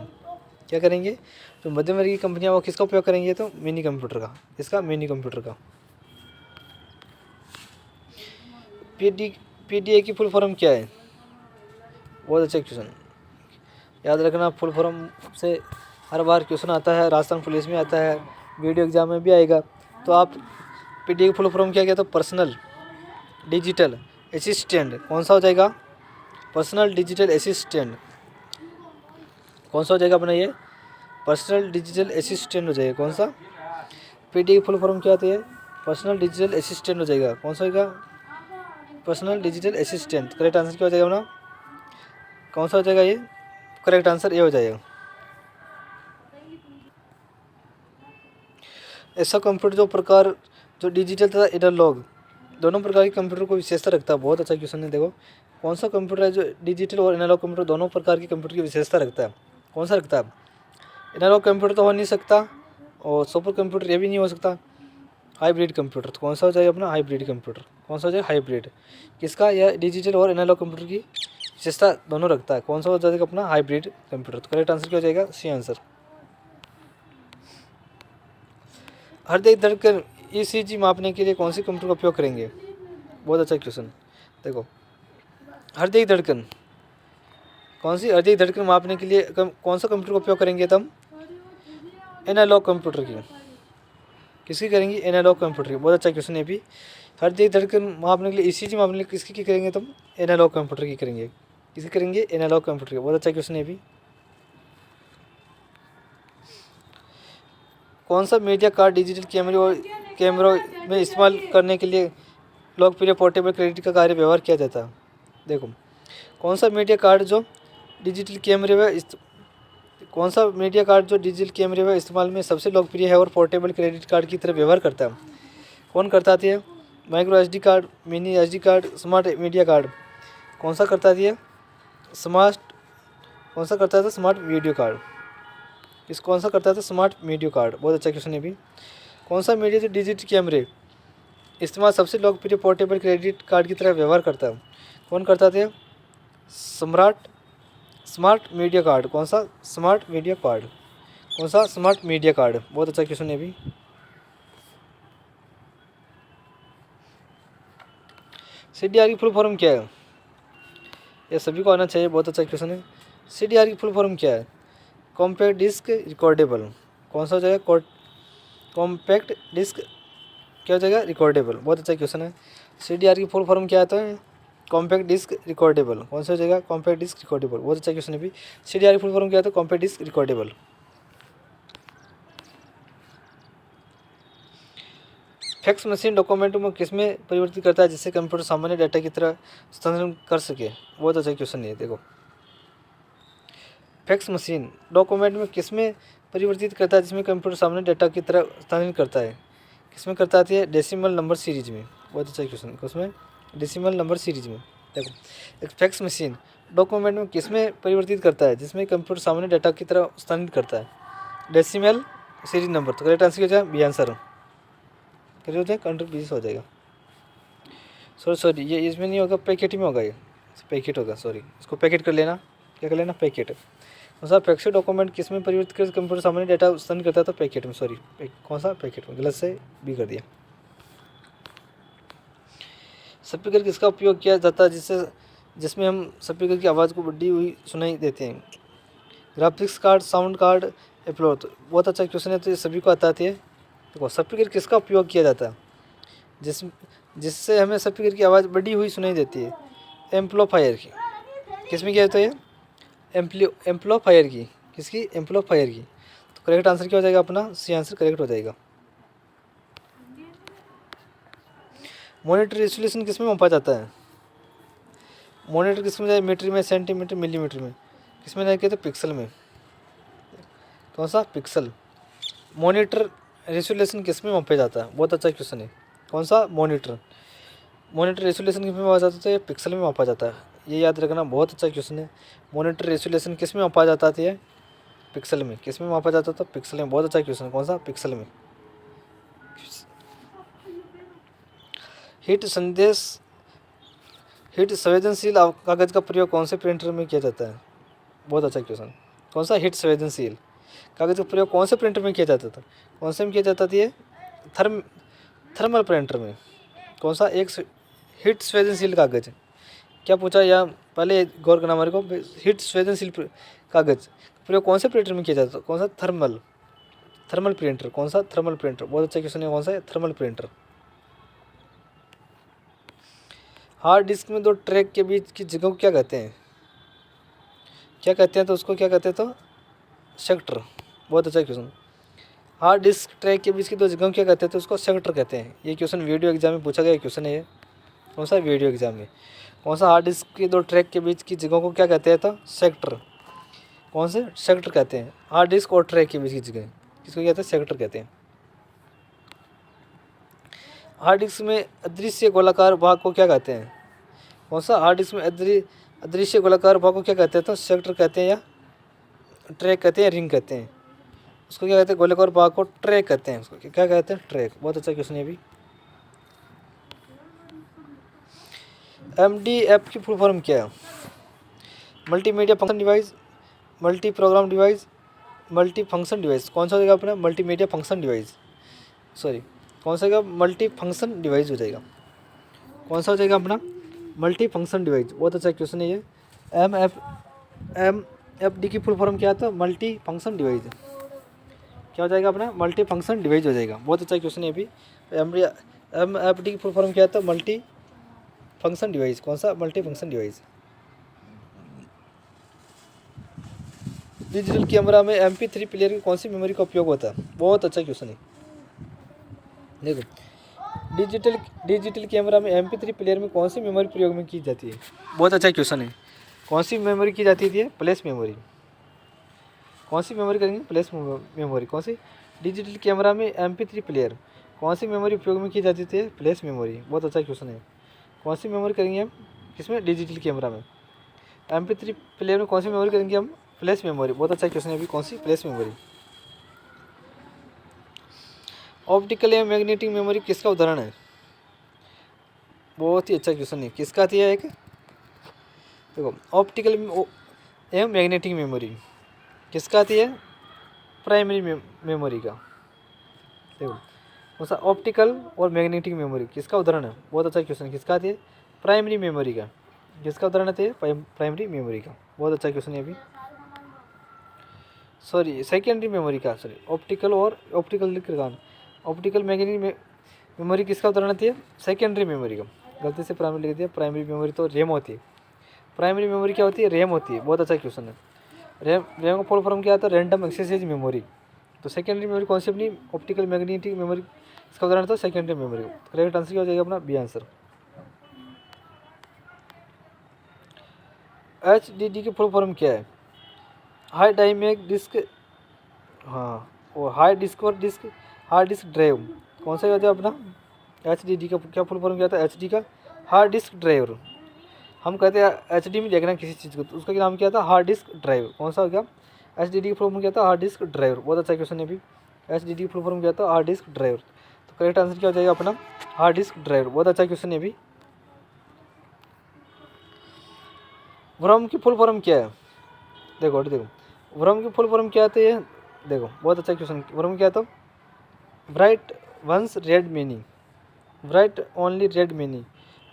क्या करेंगे? तो मध्यम वर्ग की कंपनियां वो किसका उपयोग करेंगे? तो मिनी कंप्यूटर का। इसका? मिनी कंप्यूटर का। पीडीए की फुल फॉर्म क्या है? बहुत अच्छा क्वेश्चन। याद रखना, फुल फॉर्म से हर बार क्वेश्चन आता है, राजस्थान पुलिस में आता है, वीडियो एग्जाम में भी आएगा। तो आप पीडीए की फुल फॉर्म क्या किया? तो पर्सनल डिजिटल असिस्टेंट। कौन सा हो जाएगा? Personal digital assistant. कौन सा हो जाएगा अपना? ये पर्सनल डिजिटल असिस्टेंट हो जाएगा। कौन सा? पीडीए की फुल फॉर्म क्या आती है? पर्सनल डिजिटल असिस्टेंट हो जाएगा। कौन सा होगा? Personal digital assistant. Correct answer क्या हो जाएगा अपना? कौन सा हो जाएगा ये? करेक्ट आंसर ये हो जाएगा। ऐसा कंप्यूटर जो डिजिटल तथा एनालॉग दोनों प्रकार के कंप्यूटर को विशेषता रखता है। बहुत अच्छा क्वेश्चन है। देखो, कौन सा कंप्यूटर है जो डिजिटल और एनालॉग कंप्यूटर दोनों प्रकार के कंप्यूटर की विशेषता रखता है? कौन सा रखता है? एनालॉग कंप्यूटर तो हो नहीं सकता, और सुपर कंप्यूटर ये भी नहीं हो सकता। Hybrid computer. तो कौन सा हो जाएगा अपना? Hybrid computer. कौन सा हो जाएगा? हाइब्रिड। किसका? यह डिजिटल और एनालॉग कंप्यूटर की विशेषता दोनों रखता है। कौन सा हो जाएगा अपना? Hybrid computer. तो करेक्ट आंसर क्या हो जाएगा? C answer. हृदय धड़कन ईसीजी मापने के लिए कौन सी कंप्यूटर का उपयोग करेंगे? बहुत अच्छा क्वेश्चन। देखो, हृदय धड़कन, कौन सी हृदय धड़कन मापने के लिए कौन सा कंप्यूटर का उपयोग करेंगे? तो हम एनालॉग कंप्यूटर की। किसकी करेंगे? एनालॉग कंप्यूटर की। बहुत अच्छा क्वेश्चन है। भी हृदय धड़कन मापने के लिए, ईसीजी मापने के लिए किसकी की करेंगे? तुम एनालॉग कंप्यूटर की करेंगे। किसकी करेंगे? एनालॉग कंप्यूटर की। बहुत अच्छा क्वेश्चन है। भी कौन सा मीडिया कार्ड डिजिटल कैमरों में इस्तेमाल करने के लिए लोकप्रिय पोर्टेबल क्रेडिट का कार्य व्यवहार किया जाता है? देखो, कौन सा मीडिया कार्ड जो डिजिटल कैमरे में कौन सा मीडिया कार्ड जो डिजिटल कैमरे में इस्तेमाल में सबसे लोकप्रिय है और पोर्टेबल क्रेडिट कार्ड की तरह व्यवहार करता है? कौन करता है? Micro SD card, mini SD card, smart media card. कौन सा करता है? कौन सा करता है? Smart video card. कौन सा करता है? Smart video card. बहुत अच्छा क्वेश्चन है। भी कौन सा मीडिया जो डिजिटल कैमरे इस्तेमाल सबसे लोकप्रिय पोर्टेबल क्रेडिट कार्ड की तरह व्यवहार करता है? कौन करता है? Smart media card. कौन सा? Smart media card. कौन सा? Smart media card. बहुत अच्छा क्वेश्चन है। भी सीडीआर की फुल फॉर्म क्या है? ये सभी को आना चाहिए। बहुत अच्छा क्वेश्चन है। सीडीआर की फुल फॉर्म क्या है? Compact disc recordable. कौन सा हो जाएगा? कॉम्पैक्ट डिस्क क्या हो जाएगा? रिकॉर्डेबल। बहुत अच्छा क्वेश्चन है। सीडीआर की फुल फॉर्म क्या आता है? Compact disc recordable. कौन सा हो जाएगा? Compact disc recordable. बहुत अच्छा क्वेश्चन है। भी सीडीआर की फुल फॉर्म क्या आता है? Compact disc recordable. Fax machine document में किस में परिवर्तित करता है जिससे कंप्यूटर सामान्य डाटा की तरह स्थानांतरण कर सके? बहुत अच्छा क्वेश्चन है। देखो, फैक्स मशीन डॉक्यूमेंट में किस में परिवर्तित करता है जिसमें कंप्यूटर सामान्य डाटा की तरह स्थानांतरण करता है? किस में करता है? डेसिमल नंबर सीरीज में। बहुत अच्छा क्वेश्चन, उसमें डेसिमल नंबर सीरीज में। देखो, एक फैक्स मशीन डॉक्यूमेंट में किस में परिवर्तित करता है जिसमें कंप्यूटर सामान्य डाटा की तरह स्थानांतरित करता है? Decimal series number. तो करेक्ट आंसर क्या हो जाएगा? बी आंसर करेक्ट हो जाएगा, कंट्रोल बीस हो जाएगा। सॉरी ये इसमें नहीं होगा, पैकेट में होगा, ये पैकेट होगा, सॉरी इसको पैकेट कर लेना। क्या कर लेना? पैकेट। कौन सा फैक्स डॉक्यूमेंट किस में परिवर्तित कर कंप्यूटर सामान्य डाटा स्थानांतरित करता है? तो पैकेट में। सॉरी कौन सा? पैकेट में, गलत से बी कर दिया। स्पीकर किसका उपयोग किया जाता है जिसमें हम स्पीकर की आवाज़ को बढ़ी हुई सुनाई देते हैं? ग्राफिक्स कार्ड, साउंड कार्ड, एप्लो। तो बहुत अच्छा क्वेश्चन है, तो ये सभी को आता है। देखो, स्पीकर किसका उपयोग किया जाता है जिससे हमें स्पीकर की आवाज़ बढ़ी हुई सुनाई देती है? एम्पलीफायर की। किस में किया जाता है ये? एम्पलीफायर की। किसकी? एम्पलीफायर की। तो करेक्ट आंसर क्या हो जाएगा अपना? सी आंसर करेक्ट हो जाएगा। मॉनिटर रेजोल्यूशन किस में मापा जाता है? मॉनिटर किस में जाए? मीटर में, सेंटीमीटर, मिलीमीटर में? किस में जाएगा? तो पिक्सल में। कौन सा? पिक्सल। मॉनिटर रेजोल्यूशन किस में मापा जाता है? बहुत अच्छा क्वेश्चन है। कौन सा? मॉनिटर रेजोल्यूशन किस में मापा जाता है? ये पिक्सल में मापा जाता है। ये याद रखना, बहुत अच्छा क्वेश्चन है। मॉनिटर रेजोल्यूशन किस में मापा जाता है? ये पिक्सल में। किस में मापा जाता था? पिक्सल में। बहुत अच्छा क्वेश्चन है। कौन सा? पिक्सल में। हीट संवेदनशील कागज का प्रयोग कौन से प्रिंटर में किया जाता है? बहुत अच्छा क्वेश्चन। कौन सा? हीट संवेदनशील कागज का प्रयोग कौन से प्रिंटर में किया जाता था? कौन से में किया जाता था? ये थर्मल प्रिंटर में। कौन सा? एक हीट संवेदनशील कागज। क्या पूछा या पहले गौर करना हमारे को। हीट संवेदनशील कागज प्रयोग कौन से प्रिंटर में किया जाता है? कौन सा? Thermal printer. कौन सा? Thermal printer. बहुत अच्छा क्वेश्चन है। कौन सा है? Thermal printer. हार्ड डिस्क में दो ट्रैक के बीच की जगह को क्या कहते हैं? क्या कहते हैं? तो उसको क्या कहते हैं? तो सेक्टर। बहुत अच्छा क्वेश्चन। हार्ड डिस्क ट्रैक के बीच की दो जगह क्या कहते हैं? तो उसको सेक्टर कहते हैं। ये क्वेश्चन वीडियो एग्जाम में पूछा गया क्वेश्चन है ये। कौन सा? वीडियो एग्जाम में। कौन सा? हार्ड डिस्क के दो ट्रैक के बीच की जगह को क्या कहते हैं? तो सेक्टर। कौन से? सेक्टर कहते हैं। हार्ड डिस्क और ट्रैक के बीच की जगह किसको कहते हैं? सेक्टर कहते हैं। हार्ड डिस्क में अदृश्य गोलाकार भाग को क्या कहते हैं? कौन सा? हार्ड डिस्क में अदृश्य गोलाकार भाग को क्या कहते हैं? तो सेक्टर कहते हैं, या ट्रैक कहते हैं, या रिंग कहते हैं। उसको क्या कहते हैं? गोलाकार भाग को ट्रैक कहते हैं। उसको क्या कहते हैं? ट्रैक। बहुत अच्छा क्वेश्चन है। अभी MDF की फुल फॉर्म क्या है? Multimedia function device, multi programme device, multi function device. कौन सा हो जाएगा अपना? Multimedia function device. सॉरी कौन सा? मल्टी फंक्शन डिवाइस हो जाएगा। कौन सा हो जाएगा अपना? Multi function device. बहुत अच्छा क्वेश्चन है ये। MFD की फुल फॉर्म क्या है? तो मल्टी फंक्शन डिवाइस। क्या हो जाएगा अपना? मल्टी फंक्शन डिवाइस हो जाएगा। बहुत अच्छा क्वेश्चन है। अभी MFD की फुल फॉर्म क्या है? तो मल्टी फंक्शन डिवाइस। कौन सा? Multi function device. Digital camera में MP3 प्लेयर की कौन सी मेमोरी का उपयोग होता है? बहुत अच्छा क्वेश्चन है। देखो, डिजिटल कैमरा में MP3 प्लेयर में कौन सी मेमोरी प्रयोग में की जाती है? बहुत अच्छा क्वेश्चन है। कौन सी मेमोरी की जाती है? Flash memory. कौन सी मेमोरी करेंगे? Flash memory. कौन सी? डिजिटल कैमरा में MP3 प्लेयर कौन सी मेमोरी उपयोग में की जाती थी? Flash memory. बहुत अच्छा क्वेश्चन है। कौन सी मेमोरी करेंगे हम? किसमें? डिजिटल कैमरा में। MP3 प्लेयर में कौन सी मेमोरी करेंगे हम? Flash memory. बहुत अच्छा क्वेश्चन है। अभी कौन सी? Flash memory. ऑप्टिकल एवं मैग्नेटिक मेमोरी किसका उदाहरण है? बहुत ही अच्छा क्वेश्चन है। किसका थी एक? देखो, ऑप्टिकल एवं मैग्नेटिक मेमोरी किसका थी? प्राइमरी मेमोरी का। देखो, कौन सा? ऑप्टिकल और मैग्नेटिक मेमोरी किसका उदाहरण है? बहुत अच्छा क्वेश्चन। किसका थी? प्राइमरी मेमोरी का। किसका उदाहरण थे? प्राइमरी मेमोरी का। बहुत अच्छा क्वेश्चन है। अभी सॉरी सेकेंडरी मेमोरी का। सॉरी ऑप्टिकल मैग्नेटिक मेमोरी किसका उदाहरण थी? सेकेंडरी मेमोरी का। गलती से प्राइमरी लिख दिया। प्राइमरी मेमोरी तो रैम होती है। प्राइमरी मेमोरी क्या होती है? रैम होती है। बहुत अच्छा क्वेश्चन है। रैम का फुल फॉर्म क्या आता है? Random access memory. तो सेकेंडरी मेमोरी कौन सी अपनी? ऑप्टिकल मैग्नेटिक मेमोरी इसका उदाहरण था सेकेंडरी मेमोरी। करेक्ट आंसर क्या हो जाएगा अपना बी आंसर। HDD की फुल फॉर्म क्या है? हाई डायनेमिक डिस्क, हाँ वो हाई डिस्क और डिस्क हार्ड डिस्क ड्राइव। कौन सा होता है अपना HDD का क्या फुल फॉर्म क्या था? HD का हार्ड डिस्क ड्राइव। हम कहते हैं HD में देखना किसी चीज़ को, तो उसका नाम क्या था? Hard disk drive. कौन सा हो गया? HDD की फुल फॉर्म क्या था? Hard disk drive. बहुत अच्छा क्वेश्चन है। अभी HDD की फुल फॉर्म क्या था? Hard disk drive. तो करेक्ट आंसर क्या हो जाएगा अपना? Hard disk drive. बहुत अच्छा क्वेश्चन है। अभी वर्म की फुल फॉर्म क्या है? देखो वर्म की फुल फॉर्म क्या आती है? देखो बहुत अच्छा क्वेश्चन। वर्म क्या था? Write once read many, write only read many,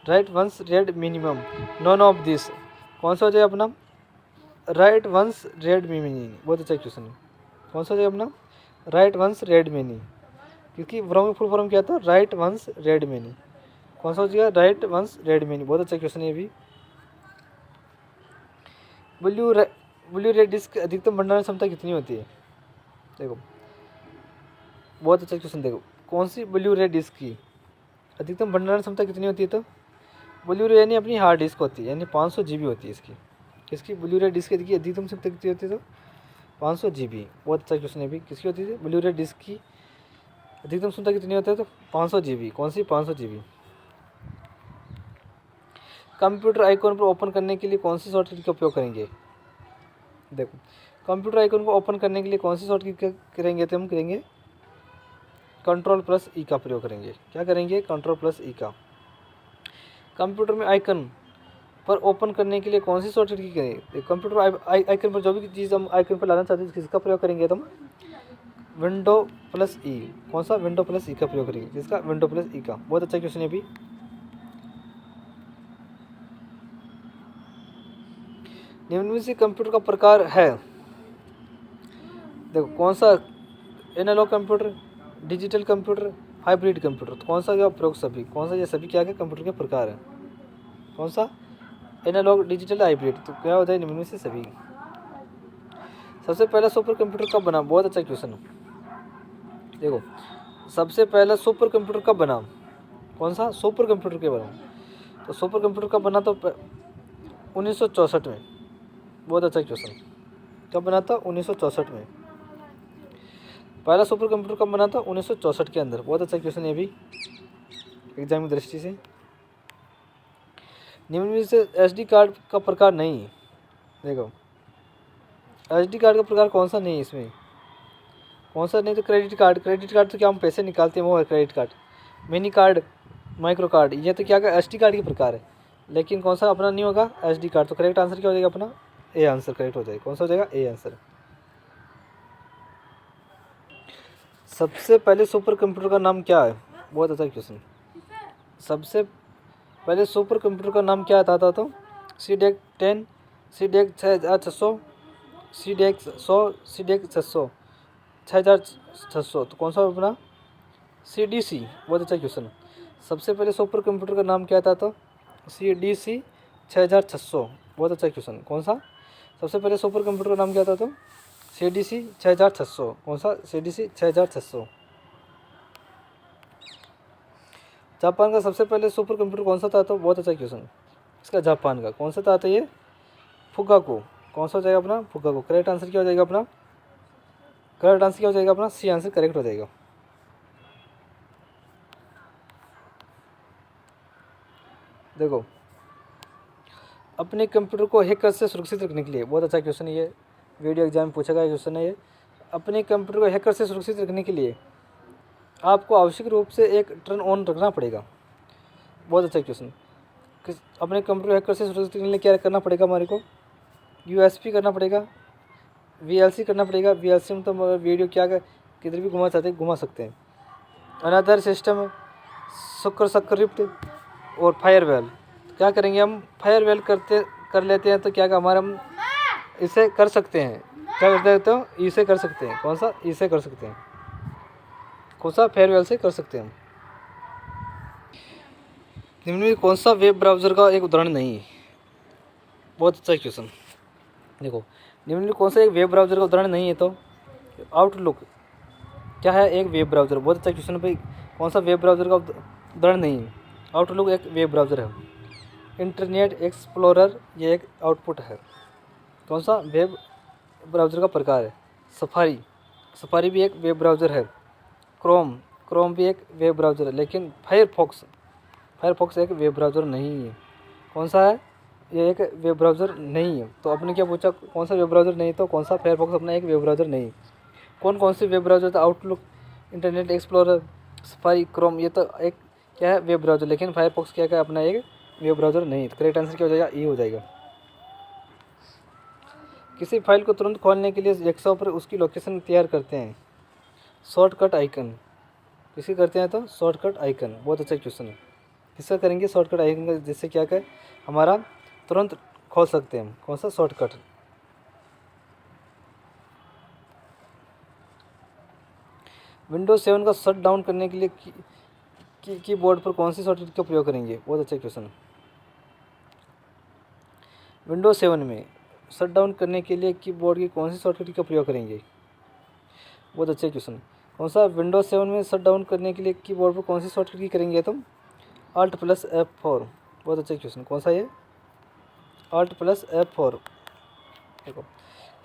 write once read minimum, none of this. कौन सा हो जाएगा अपना? Write once read many. बहुत अच्छा क्वेश्चन है। कौन सा हो जाएगा अपना? राइट वंस रेड मेनी, क्योंकि वर्म की फुल फॉर्म क्या था? Write once read many. कौन सा हो जाएगा? Write once read many. बहुत अच्छा क्वेश्चन है। अभी ब्लू रे डिस्क अधिकतम भंडारण क्षमता कितनी होती है? देखो बहुत अच्छा क्वेश्चन। देखो कौन सी ब्लू रे डिस्क की अधिकतम भंडारण क्षमता कितनी होती है? तो ब्लू रे यानी अपनी हार्ड डिस्क होती है, यानी 500 GB होती है इसकी। किसकी? ब्लू रे डिस्क की अधिकतम क्षमता कितनी होती है? तो 500 GB। बहुत अच्छा क्वेश्चन है। अभी किसकी होती है? ब्लू रे डिस्क की अधिकतम क्षमता कितनी होती है? तो 500 GB। कौन सी? 500 GB। कंप्यूटर आइकॉन पर ओपन करने के लिए कौन सी शॉर्टकट का उपयोग करेंगे? देखो कंप्यूटर आइकॉन को ओपन करने के लिए कौन सी शॉर्टकट करेंगे? तो हम करेंगे Ctrl+E का प्रयोग करेंगे। क्या करेंगे? Ctrl+E का। कंप्यूटर में आइकन पर ओपन करने के लिए कौन सी शॉर्टकट की करेंगे? कंप्यूटर आइकन पर जो भी चीज़ हम आइकन पर लाना चाहते हैं किसका प्रयोग करेंगे? तो हम Windows+E। कौन सा? Windows+E का प्रयोग करेंगे। जिसका? Windows+E का। बहुत अच्छा क्वेश्चन है। अभी निम्न में से कंप्यूटर का प्रकार है, देखो कौन सा? Analogue computer, digital computer, hybrid computer. तो कौन सा क्या प्रयोग? सभी। कौन सा? ये सभी क्या है? कंप्यूटर के प्रकार है। कौन सा? Analogue, digital, hybrid. तो क्या होता है? निम्न में से सभी। सबसे पहला सुपर कंप्यूटर कब बना? बहुत अच्छा क्वेश्चन। देखो सबसे पहला सुपर कंप्यूटर कब बना? कौन सा? सुपर कंप्यूटर के बना। तो सुपर कंप्यूटर कब बना? तो 1964 में। बहुत अच्छा क्वेश्चन। कब बना था? 1964 में। पहला सुपर कंप्यूटर कब बना था? 1964 के अंदर। बहुत अच्छा क्वेश्चन है। अभी एग्जाम की दृष्टि से निम्न में से SD कार्ड का प्रकार नहीं है। देखो SD कार्ड का प्रकार कौन सा नहीं है इसमें? कौन सा नहीं? तो क्रेडिट कार्ड। क्रेडिट कार्ड तो क्या हम पैसे निकालते हैं वो है credit card. Mini card, micro card, ये तो क्या का SD कार्ड के प्रकार है। लेकिन कौन सा अपना नहीं होगा? SD card. तो करेक्ट आंसर क्या हो जाएगा अपना? ए आंसर करेक्ट हो जाएगा। कौन सा हो जाएगा? A answer. सबसे पहले सुपर कंप्यूटर का नाम क्या है? बहुत अच्छा क्वेश्चन। सबसे पहले सुपर कंप्यूटर का नाम क्या आता था? तो CDEC-10, CDEC 6600, CDEC 100, CDEC 600, 6600। तो कौन सा अपना? CDC। बहुत अच्छा क्वेश्चन। सबसे पहले सुपर कंप्यूटर का नाम क्या आता था? CDC 6600। बहुत अच्छा क्वेश्चन। कौन सा? सबसे पहले सुपर कंप्यूटर का नाम क्या आता था? CDC 6600। कौन सा? CDC 6600। जापान का सबसे पहले सुपर कंप्यूटर कौन सा था? तो बहुत अच्छा क्वेश्चन। इसका जापान का कौन सा था? तो ये फुगाको। कौन सा हो जाएगा अपना? फुगाको। करेक्ट आंसर क्या हो जाएगा अपना? करेक्ट आंसर क्या हो जाएगा अपना? सी आंसर करेक्ट हो जाएगा। देखो अपने कंप्यूटर को हैकर से सुरक्षित रखने के लिए, बहुत अच्छा क्वेश्चन है ये, वीडियो एग्जाम में पूछा गया क्वेश्चन है ये। अपने कंप्यूटर को हैकर से सुरक्षित रखने के लिए आपको आवश्यक रूप से एक टर्न ऑन रखना पड़ेगा। बहुत अच्छा क्वेश्चन। अपने कंप्यूटर हैकर से सुरक्षित रखने के लिए क्या करना पड़ेगा? हमारे को USB करना पड़ेगा, VLC करना पड़ेगा। VLC में तो वीडियो क्या किधर भी घुमा चाहते घुमा सकते हैं। अनदर सिस्टम सक्रिप्ट और फायरवेल। क्या करेंगे हम? फायरवेल कर लेते हैं तो क्या हमारे हम इसे कर सकते हैं। क्या करते हैं? तो इसे कर सकते हैं। कौन सा? इसे कर सकते हैं। कौन सा? फायरवेल से कर सकते हैं हम। निम्न में कौन सा वेब ब्राउज़र का एक उदाहरण नहीं है? बहुत अच्छा क्वेश्चन। देखो निम्न में कौन सा एक वेब ब्राउज़र का उदाहरण नहीं है? तो आउटलुक क्या है? एक वेब ब्राउज़र। बहुत अच्छा क्वेश्चन भाई। कौन सा वेब ब्राउज़र का उदाहरण नहीं है? आउटलुक एक वेब ब्राउज़र है। इंटरनेट एक्सप्लोरर ये एक आउटपुट है। कौन सा वेब ब्राउज़र का प्रकार है? सफारी, सफारी भी एक वेब ब्राउज़र है। क्रोम, क्रोम भी एक वेब ब्राउज़र है, लेकिन फायरफॉक्स, फायरफॉक्स एक वेब ब्राउज़र नहीं है। कौन सा है? ये एक वेब ब्राउज़र नहीं है। तो आपने क्या पूछा, कौन सा वेब ब्राउज़र नहीं, तो कौन सा फायरफॉक्स अपना एक वेब ब्राउज़र नहीं। कौन सी वेब ब्राउज़र था? Outlook, internet explorer, safari, Chrome, ये तो एक क्या है? वेब ब्राउज़र, लेकिन फायरफॉक्स क्या है? अपना एक वेब ब्राउज़र नहीं। तो करेक्ट आंसर क्या हो जाएगा? ई हो जाएगा। किसी फाइल को तुरंत खोलने के लिए डेस्कटॉप पर उसकी लोकेशन तैयार करते हैं। शॉर्टकट आइकन, किसी करते हैं तो शॉर्टकट आइकन। बहुत अच्छा क्वेश्चन है। किसका करेंगे? शॉर्टकट आइकन का, जिससे क्या है हमारा तुरंत खोल सकते हैं। कौन सा? शॉर्टकट। विंडोज 7 का शट डाउन करने के लिए कीबोर्ड पर कौन सी शॉर्टकट का प्रयोग करेंगे? बहुत अच्छा क्वेश्चन है। विंडोज 7 में शट डाउन करने के लिए कीबोर्ड की कौन सी शॉर्टकट का प्रयोग करेंगे? बहुत अच्छा क्वेश्चन। कौन सा? विंडोज 7 में शट डाउन करने के लिए कीबोर्ड पर कौन सी शॉर्टकट की करेंगे तुम? Alt + F4। बहुत अच्छा क्वेश्चन। कौन सा ये? Alt + F4। देखो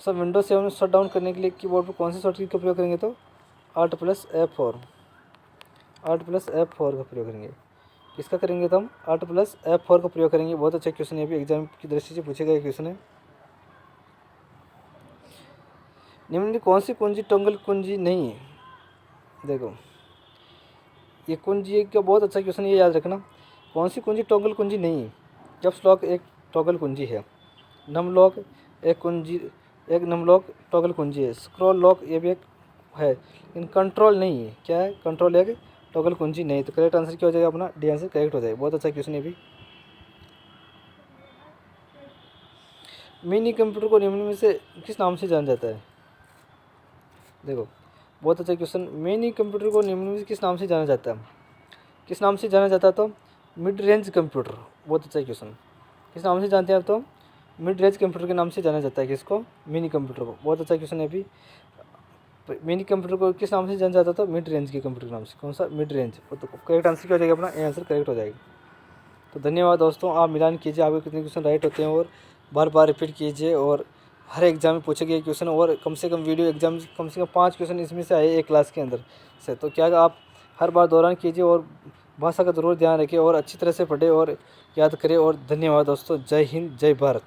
सब विंडोज 7 में शट डाउन करने के लिए कीबोर्ड पर कौन सी शॉर्टकट का प्रयोग करेंगे? तो Alt + F4, Alt + F4 का प्रयोग करेंगे। किसका करेंगे तो हम? Alt + F4 का प्रयोग करेंगे। बहुत अच्छा क्वेश्चन है, भी एग्जाम की दृष्टि से पूछे गए क्वेश्चन है। निम्न कौन सी कुंजी टॉगल कुंजी नहीं है? देखो ये कुंजी का बहुत अच्छा क्वेश्चन, ये याद रखना। कौन सी कुंजी टॉगल कुंजी नहीं है? कैप्स लॉक एक टॉगल कुंजी है। नम लॉक एक नम लॉक टॉगल कुंजी है। स्क्रॉल लॉक ये भी एक है, लेकिन कंट्रोल नहीं है। क्या है? कंट्रोल एक टॉगल कुंजी नहीं। तो करेक्ट आंसर क्या हो जाएगा? अपना डी आंसर करेक्ट हो जाएगा। बहुत अच्छा क्वेश्चन है भी। मिनी कंप्यूटर को निम्न में से किस नाम से जाना जाता है? देखो बहुत अच्छा क्वेश्चन। मिनी कंप्यूटर को निम्न में से किस नाम से जाना जाता है? किस नाम से जाना जाता है? तो मिड रेंज कंप्यूटर। बहुत अच्छा क्वेश्चन। किस नाम से जानते हैं आप? तो मिड रेंज कंप्यूटर के नाम से जाना जाता है। किसको? मिनी कंप्यूटर को। बहुत अच्छा क्वेश्चन है अभी। मिनी कंप्यूटर को किस नाम से जाना जाता था? मिड रेंज के कंप्यूटर के नाम से। कौन सा? Mid range. तो करेक्ट आंसर क्या हो जाएगा? अपना ए आंसर करेक्ट हो जाएगा। तो धन्यवाद दोस्तों, आप मिलान कीजिए आपके कितने क्वेश्चन राइट होते हैं और बार बार रिपीट कीजिए। और हर एग्जाम में पूछे गए क्वेश्चन, और कम से कम वीडियो एग्जाम कम से कम 5 क्वेश्चन इसमें से आए एक क्लास के अंदर से। तो क्या आप हर बार दौरान कीजिए और भाषा का ज़रूर ध्यान रखें और अच्छी तरह से पढ़ें और याद करें। और धन्यवाद दोस्तों। जय हिंद, जय भारत।